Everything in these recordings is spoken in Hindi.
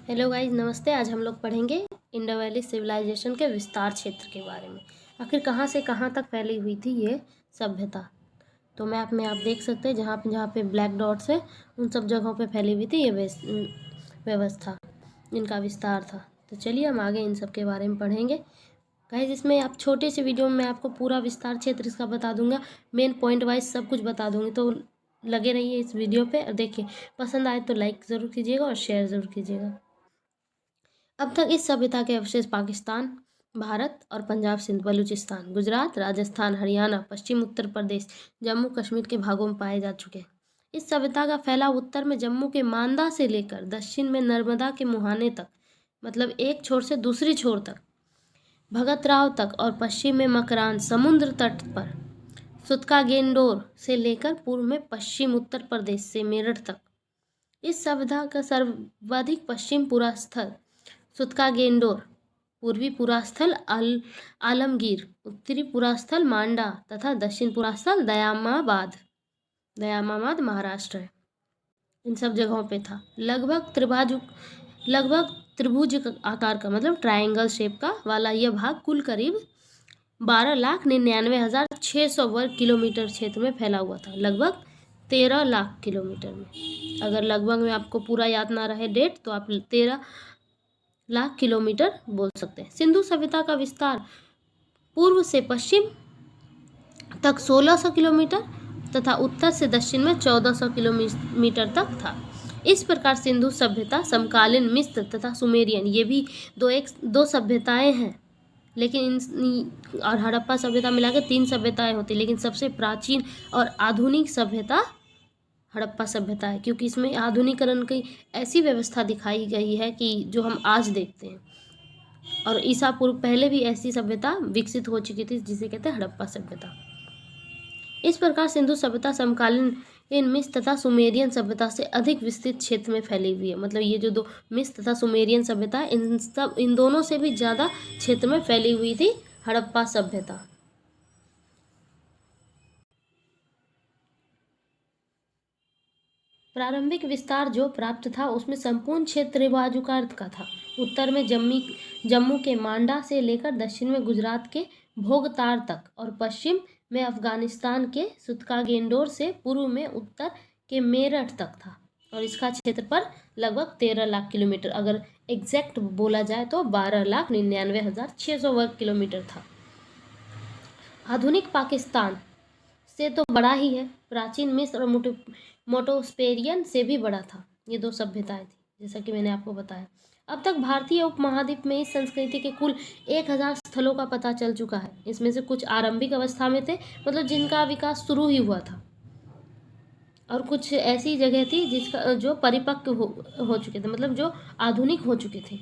हेलो गाइस, नमस्ते। आज हम लोग पढ़ेंगे इंडो वैली सिविलाइजेशन के विस्तार क्षेत्र के बारे में। आखिर कहाँ से कहाँ तक फैली हुई थी ये सभ्यता। तो मैप में आप देख सकते हैं जहाँ पे ब्लैक डॉट्स है उन सब जगहों पे फैली हुई थी ये व्यवस्था, इनका विस्तार था। तो चलिए हम आगे इन सब के बारे में पढ़ेंगे। गाइस, इसमें आप छोटे से वीडियो में मैं आपको पूरा विस्तार क्षेत्र इसका बता दूंगा, मेन पॉइंट वाइज सब कुछ बता दूंगी। तो लगे रहिए इस वीडियो पे और देखिए, पसंद आए तो लाइक ज़रूर कीजिएगा और शेयर ज़रूर कीजिएगा। अब तक इस सभ्यता के अवशेष पाकिस्तान, भारत और पंजाब, सिंध, बलूचिस्तान, गुजरात, राजस्थान, हरियाणा, पश्चिम उत्तर प्रदेश, जम्मू कश्मीर के भागों में पाए जा चुके हैं। इस सभ्यता का फैलाव उत्तर में जम्मू के मांदा से लेकर दक्षिण में नर्मदा के मुहाने तक, मतलब एक छोर से दूसरी छोर तक, भगत राव तक, और पश्चिम में मकरान समुद्र तट पर सुतका गेंडोर से लेकर पूर्व में पश्चिम उत्तर प्रदेश से मेरठ तक। इस सभ्यता का सर्वाधिक पश्चिम पुरास्थल सुतका गेंडोर, पूर्वी पुरास्थल आलमगीर, उत्तरी पुरास्थल मांडा तथा दक्षिण पुरास्थल दयामाबाद महाराष्ट्र है। इन सब जगहों पे था। लगभग त्रिभुज आकार का, मतलब ट्रायंगल शेप का वाला यह भाग कुल करीब 12,99,600 वर्ग किलोमीटर क्षेत्र में फैला हुआ था। लगभग 13 लाख किलोमीटर में। अगर लगभग में आपको पूरा याद ना रहे डेट तो आप 13 लाख किलोमीटर बोल सकते हैं। सिंधु सभ्यता का विस्तार पूर्व से पश्चिम तक 1600 किलोमीटर तथा उत्तर से दक्षिण में 1400 किलोमीटर तक था। इस प्रकार सिंधु सभ्यता समकालीन मिस्र तथा सुमेरियन, ये भी दो सभ्यताएं हैं, लेकिन और हड़प्पा सभ्यता मिला के 3 सभ्यताएं होती, लेकिन सबसे प्राचीन और आधुनिक सभ्यता हड़प्पा सभ्यता है, क्योंकि इसमें आधुनिकरण की ऐसी व्यवस्था दिखाई गई है कि जो हम आज देखते हैं। और ईसा पूर्व पहले भी ऐसी सभ्यता विकसित हो चुकी थी जिसे कहते हैं हड़प्पा सभ्यता। इस प्रकार सिंधु सभ्यता समकालीन मिस्र तथा सुमेरियन सभ्यता से अधिक विस्तृत क्षेत्र में फैली हुई है। मतलब ये जो दो मिस्र तथा सुमेरियन सभ्यता है, इन दोनों से भी ज़्यादा क्षेत्र में फैली हुई थी हड़प्पा सभ्यता। प्रारंभिक विस्तार जो प्राप्त था उसमें संपूर्ण क्षेत्र त्रिभुजाकार का था। उत्तर में जम्मू के मांडा से लेकर दक्षिण में गुजरात के भोगतार तक और पश्चिम में अफगानिस्तान के सुतका गेंडोर से पूर्व में उत्तर के मेरठ तक था। और इसका क्षेत्रफल लगभग 13 लाख किलोमीटर, अगर एग्जैक्ट बोला जाए तो 12,99,600 वर्ग किलोमीटर था। आधुनिक पाकिस्तान से तो बड़ा ही है। प्राचीन मिस्र और मोटोस्पेरियन से भी बड़ा था। ये दो सभ्यताएं थी, जैसा कि मैंने आपको बताया। अब तक भारतीय उपमहाद्वीप में इस संस्कृति के कुल 1000 स्थलों का पता चल चुका है। इसमें से कुछ आरंभिक अवस्था में थे, मतलब जिनका विकास शुरू ही हुआ था, और कुछ ऐसी जगह थी जिसका जो परिपक्व हो चुके थे, मतलब जो आधुनिक हो चुके थे,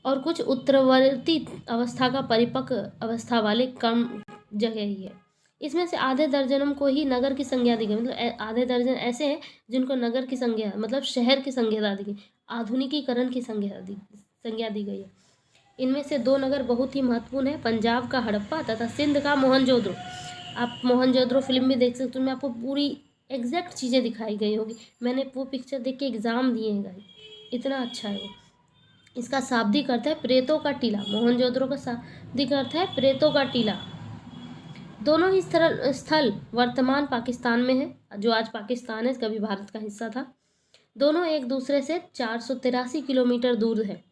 और कुछ उत्तरवर्ती अवस्था का परिपक्व अवस्था वाले कम जगह ही है। इसमें से आधे दर्जनों को ही नगर की संज्ञा दी गई, मतलब आधे दर्जन ऐसे हैं जिनको नगर की संज्ञा, मतलब शहर की संज्ञा दी गई, आधुनिकीकरण की संज्ञा दी गई है। इनमें से 2 नगर बहुत ही महत्वपूर्ण है, पंजाब का हड़प्पा तथा सिंध का मोहनजोदड़ो। आप मोहनजोदड़ो फिल्म भी देख सकते हो, मैं आपको पूरी एग्जैक्ट चीज़ें दिखाई गई होगी। मैंने वो पिक्चर देख के एग्ज़ाम दिए हैं गाइस, इतना अच्छा है वो। इसका शाब्दिक अर्थ है प्रेतों का टीला। मोहनजोदड़ो का शाब्दिक अर्थ है प्रेतों का टीला। दोनों ही स्थल वर्तमान पाकिस्तान में है, जो आज पाकिस्तान है, कभी भारत का हिस्सा था। दोनों एक दूसरे से 483 किलोमीटर दूर है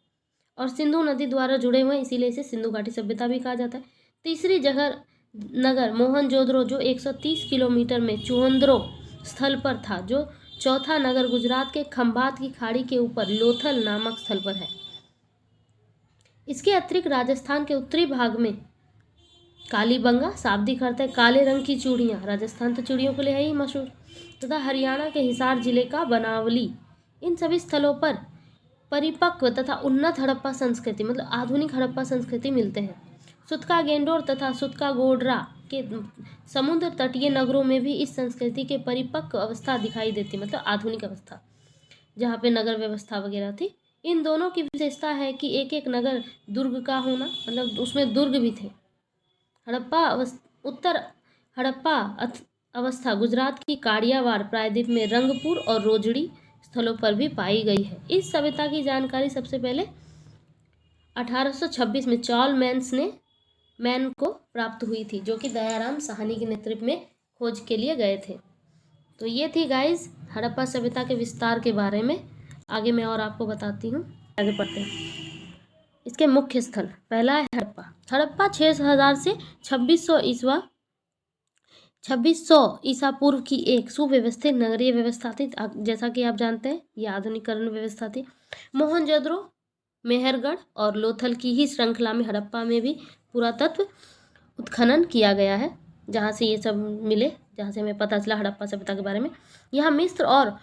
और सिंधु नदी द्वारा जुड़े हुए हैं, इसीलिए इसे सिंधु घाटी सभ्यता भी कहा जाता है। तीसरी जगह नगर मोहनजोदड़ो जो 130 किलोमीटर में चुहंद्रो स्थल पर था, जो चौथा नगर गुजरात के खंभात की खाड़ी के ऊपर लोथल नामक स्थल पर है। इसके अतिरिक्त राजस्थान के उत्तरी भाग में कालीबंगा, शाब्दिक अर्थ है काले रंग की चूड़ियाँ, राजस्थान तो चूड़ियों के लिए है ही मशहूर, तथा हरियाणा के हिसार जिले का बनावली। इन सभी स्थलों पर परिपक्व तथा उन्नत हड़प्पा संस्कृति, मतलब आधुनिक हड़प्पा संस्कृति मिलते हैं। सुतका गेंडोर तथा सुतका गोडरा के समुद्र तटीय नगरों में भी इस संस्कृति के परिपक्व अवस्था दिखाई देती, मतलब आधुनिक अवस्था, जहाँ पे नगर व्यवस्था वगैरह थी। इन दोनों की विशेषता है कि एक एक नगर दुर्ग का होना, मतलब उसमें दुर्ग भी थे। उत्तर हड़प्पा अवस्था गुजरात की काड़ियावाड़ प्रायद्वीप में रंगपुर और रोजड़ी स्थलों पर भी पाई गई है। इस सभ्यता की जानकारी सबसे पहले 1826 में चार्ल्स मैन को प्राप्त हुई थी, जो कि दयाराम साहनी के नेतृत्व में खोज के लिए गए थे। तो ये थी गाइस हड़प्पा सभ्यता के विस्तार के बारे में। आगे मैं और आपको बताती हूँ। आगे पढ़ते हैं। इसके मुख्य स्थल, पहला है हड़प्पा। हड़प्पा 6000 से 2600 ईसा पूर्व की एक सुव्यवस्थित नगरीय व्यवस्था थी। जैसा कि आप जानते हैं, ये आधुनिकरण व्यवस्था थी। मोहनजोदड़ो, मेहरगढ़ और लोथल की ही श्रृंखला में हड़प्पा में भी पुरातत्व उत्खनन किया गया है, जहाँ से ये सब मिले, जहाँ से हमें पता चला हड़प्पा सभ्यता के बारे में। यहाँ मिस्र और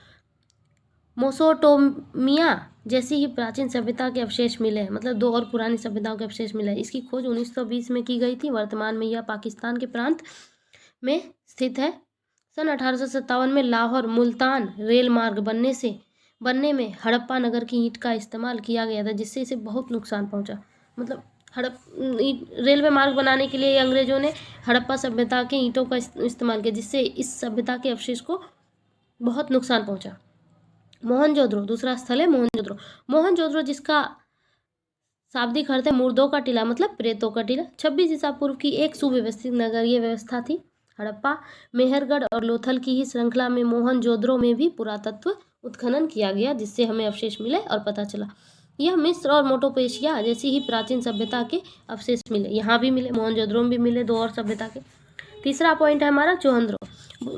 मोसोटोमिया जैसी ही प्राचीन सभ्यता के अवशेष मिले हैं, मतलब 2 और पुरानी सभ्यताओं के अवशेष मिले हैं। इसकी खोज 1920 में की गई थी। वर्तमान में यह पाकिस्तान के प्रांत में स्थित है। सन 1857 में लाहौर मुल्तान रेल मार्ग बनने में हड़प्पा नगर की ईंट का इस्तेमाल किया गया था, जिससे इसे बहुत नुकसान पहुंचा। मतलब रेलवे मार्ग बनाने के लिए अंग्रेजों ने हड़प्पा सभ्यता के ईंटों का इस्तेमाल किया, जिससे इस सभ्यता के अवशेष को बहुत नुकसान पहुंचा। मोहनजोदड़ो, दूसरा स्थल है मोहनजोदड़ो। मोहनजोदड़ो, जिसका शाब्दिक अर्थ है मुर्दों का टीला, मतलब प्रेतों का टीला, 26 ईसा पूर्व की एक सुव्यवस्थित नगरीय व्यवस्था थी। हड़प्पा, मेहरगढ़ और लोथल की ही श्रृंखला में मोहनजोदड़ो में भी पुरातत्व उत्खनन किया गया, जिससे हमें अवशेष मिले और पता चला। यह मिस्र और मोटोपेशिया जैसी ही प्राचीन सभ्यता के अवशेष मिले, यहाँ भी मिले, मोहनजोदड़ो में भी मिले 2 और सभ्यता के। तीसरा पॉइंट है हमारा चुहंद्रो।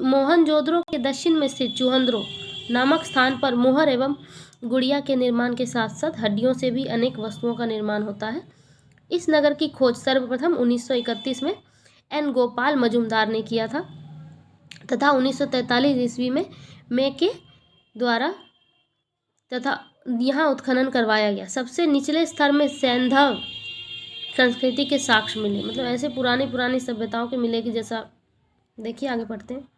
मोहनजोदड़ो के दक्षिण में स्थित चुहंद्रो नामक स्थान पर मोहर एवं गुड़िया के निर्माण के साथ साथ हड्डियों से भी अनेक वस्तुओं का निर्माण होता है। इस नगर की खोज सर्वप्रथम 1931 में एन गोपाल मजुमदार ने किया था तथा 1943 ईस्वी में के द्वारा तथा यहाँ उत्खनन करवाया गया। सबसे निचले स्तर में सैंधव संस्कृति के साक्ष्य मिले, मतलब ऐसे पुरानी सभ्यताओं के मिले कि जैसा, देखिए आगे पढ़ते हैं।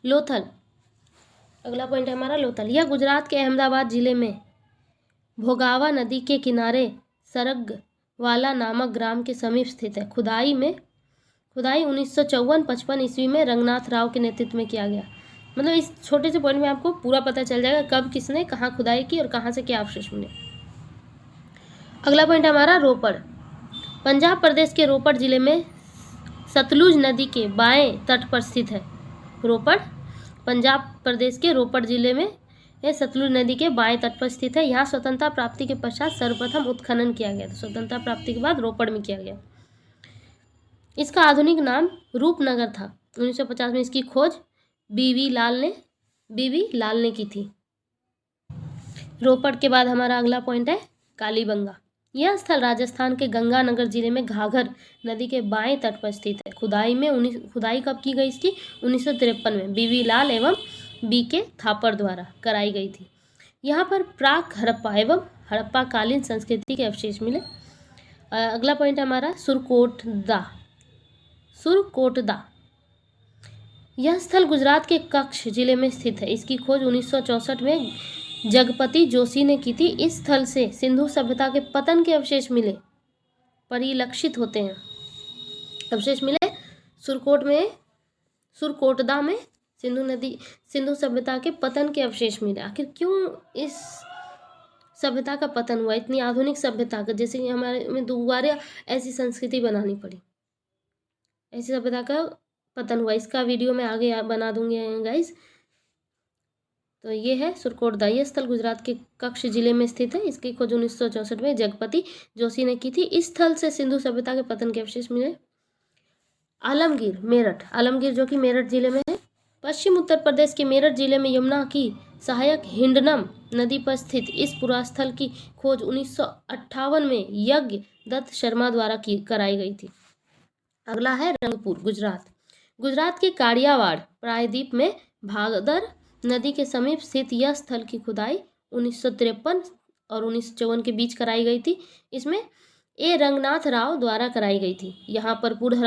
लोथल, अगला पॉइंट है हमारा लोथल। यह गुजरात के अहमदाबाद जिले में भोगावा नदी के किनारे सरगवाला नामक ग्राम के समीप स्थित है। खुदाई 1954-55 ईस्वी में रंगनाथ राव के नेतृत्व में किया गया। मतलब इस छोटे से पॉइंट में आपको पूरा पता चल जाएगा कब किसने कहाँ खुदाई की और कहाँ से क्या अवशेष मिले। अगला पॉइंट हमारा रोपड़। पंजाब प्रदेश के रोपड़ जिले में सतलुज नदी के बाएं तट पर स्थित है। रोपड़ पंजाब प्रदेश के रोपड़ जिले में यह सतलुज नदी के बाएं तट पर स्थित है। यहाँ स्वतंत्रता प्राप्ति के पश्चात सर्वप्रथम उत्खनन किया गया था। स्वतंत्रता प्राप्ति के बाद रोपड़ में किया गया। इसका आधुनिक नाम रूपनगर था। 1950 में इसकी खोज बीवी लाल ने की थी। रोपड़ के बाद हमारा अगला पॉइंट है कालीबंगा। यह स्थल राजस्थान के गंगानगर जिले में घाघर नदी के बाएं तट पर स्थित है। खुदाई कब की गई इसकी? 1953 में बीवी लाल एवं बी के थापर द्वारा कराई गई थी। यहाँ पर प्राक हड़प्पा एवं हड़प्पा कालीन संस्कृति के अवशेष मिले। अगला पॉइंट हमारा सुरकोटदा। यह स्थल गुजरात के कच्छ जिले में स्थित है। इसकी खोज 1964 में जगपति जोशी ने की थी। इस स्थल से सिंधु सभ्यता के पतन के अवशेष मिले, परिलक्षित होते हैं। अवशेष मिले सुरकोटदा में सिंधु सभ्यता के पतन के अवशेष मिले। आखिर क्यों इस सभ्यता का पतन हुआ? इतनी आधुनिक सभ्यता का, जैसे कि हमारे में दोबारा ऐसी संस्कृति बनानी पड़ी, ऐसी सभ्यता का पतन हुआ। इसका वीडियो मैं आगे बना दूंगी गाइस। तो ये है सुरकोटदा। यह स्थल गुजरात के कच्छ जिले में स्थित है। इसकी खोज 1964 में जगपति जोशी ने की थी। इस स्थल से सिंधु सभ्यता के पतन के अवशेष मिले। आलमगीर मेरठ। आलमगीर जो कि मेरठ जिले में है। पश्चिम उत्तर प्रदेश के मेरठ जिले में यमुना की सहायक हिंडनम नदी पर स्थित इस पुरास्थल की खोज 1958 में यज्ञ दत्त शर्मा द्वारा कराई गई थी। अगला है रंगपुर, गुजरात। गुजरात के काड़ियावाड़ प्रायद्वीप में भागदर नदी के समीप स्थित यह स्थल की खुदाई 1953 और 1954 के बीच कराई गई थी। इसमें रंगनाथ राव द्वारा कराई गई थी। यहाँ पर पूर्व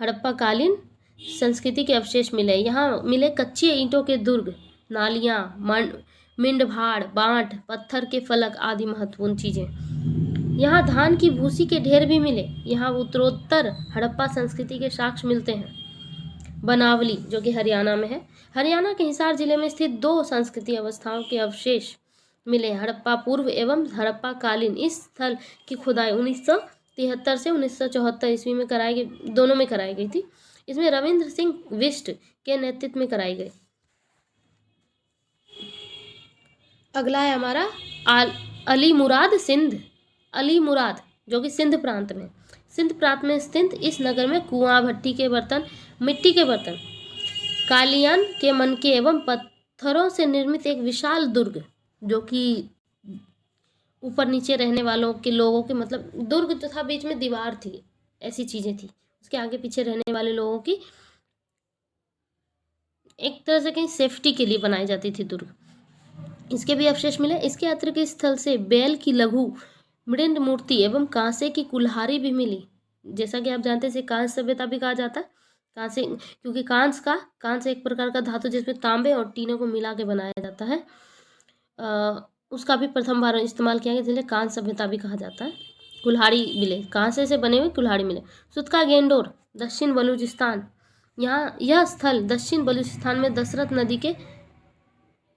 हड़प्पा कालीन संस्कृति के अवशेष मिले। यहाँ मिले कच्ची ईंटों के दुर्ग, नालियाँ, मिंड-भाड़, बांट, पत्थर के फलक आदि महत्वपूर्ण चीजें। यहाँ धान की भूसी के ढेर भी मिले। यहाँ उत्तरोत्तर हड़प्पा संस्कृति के साक्ष्य मिलते हैं। बनावली जो कि हरियाणा में है। हरियाणा के हिसार जिले में स्थित 2 सांस्कृतिक अवस्थाओं के अवशेष मिले, हड़प्पा पूर्व एवं हड़प्पा कालीन। इस स्थल की खुदाई 1973 से 1974 ईस्वी में कराई गई, दोनों में कराई गई थी। इसमें रविंद्र सिंह बिष्ट के नेतृत्व में कराई गई। अगला है हमारा अली मुराद सिंध। अली मुराद जो कि सिंध प्रांत में, सिंध प्रांत में स्थित इस नगर में कुआं, भट्टी के बर्तन, मिट्टी के बर्तन, कालियान के मनके एवं पत्थरों से निर्मित एक विशाल दुर्ग, जो कि ऊपर नीचे रहने वालों के लोगों के, मतलब दुर्ग जो था बीच में दीवार थी, ऐसी चीजें थी, उसके आगे पीछे रहने वाले लोगों की एक तरह से कहीं सेफ्टी के लिए बनाई जाती थी दुर्ग। इसके भी अवशेष मिले। इसके अतिरिक्त इस स्थल से बैल की लघु मृण्ड मूर्ति एवं कांसे की कुल्हाड़ी भी मिली। जैसा कि आप जानते हैं इसे कांस्य सभ्यता भी कहा जाता है। कांसे, क्योंकि कांस एक प्रकार का धातु जिसमें तांबे और टीने को मिला के बनाया जाता है, उसका भी प्रथम बार इस्तेमाल किया गया, इसलिए कांस्य सभ्यता भी कहा जाता है। कुल्हाड़ी मिले, कांसे से बने हुए कुल्हाड़ी मिले। सुतका गेंडोर दक्षिण बलूचिस्तान, यहाँ यह स्थल दक्षिण बलूचिस्तान में दशरथ नदी के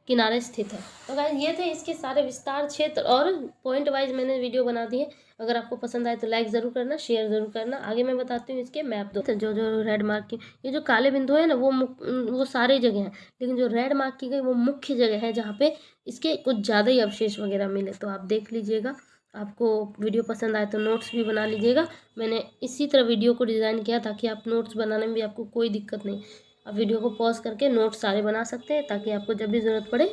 किनारे स्थित है। तो गाइस ये थे इसके सारे विस्तार क्षेत्र और पॉइंट वाइज मैंने वीडियो बना दी है। अगर आपको पसंद आए तो लाइक ज़रूर करना, शेयर ज़रूर करना। आगे मैं बताती हूँ इसके मैप दो, जो जो रेड मार्क की, ये जो काले बिंदु है ना वो सारी जगह हैं, लेकिन जो रेड मार्क की गई वो मुख्य जगह है जहाँ पे इसके कुछ ज़्यादा ही अवशेष वगैरह मिले। तो आप देख लीजिएगा, आपको वीडियो पसंद आए तो नोट्स भी बना लीजिएगा। मैंने इसी तरह वीडियो को डिज़ाइन किया ताकि आप नोट्स बनाने में भी आपको कोई दिक्कत नहीं, आप वीडियो को पॉज करके नोट्स सारे बना सकते हैं, ताकि आपको जब भी ज़रूरत पड़े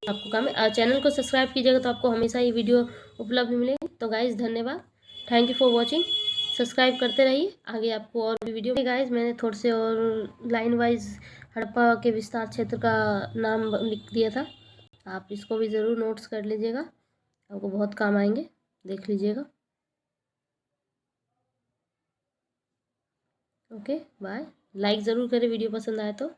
आपको काम है। चैनल को सब्सक्राइब कीजिएगा तो आपको हमेशा ये वीडियो उपलब्ध मिलेगी। तो गाइज़ धन्यवाद, thank you for watching, subscribe करते रहिए, आगे आपको और भी वीडियो। गाइज़ मैंने थोड़े से और लाइन वाइज हड़प्पा के विस्तार क्षेत्र का नाम लिख दिया था, आप इसको भी ज़रूर नोट्स कर लीजिएगा, आपको बहुत काम आएंगे, देख लीजिएगा। ओके बाय, लाइक ज़रूर करें वीडियो पसंद आए तो।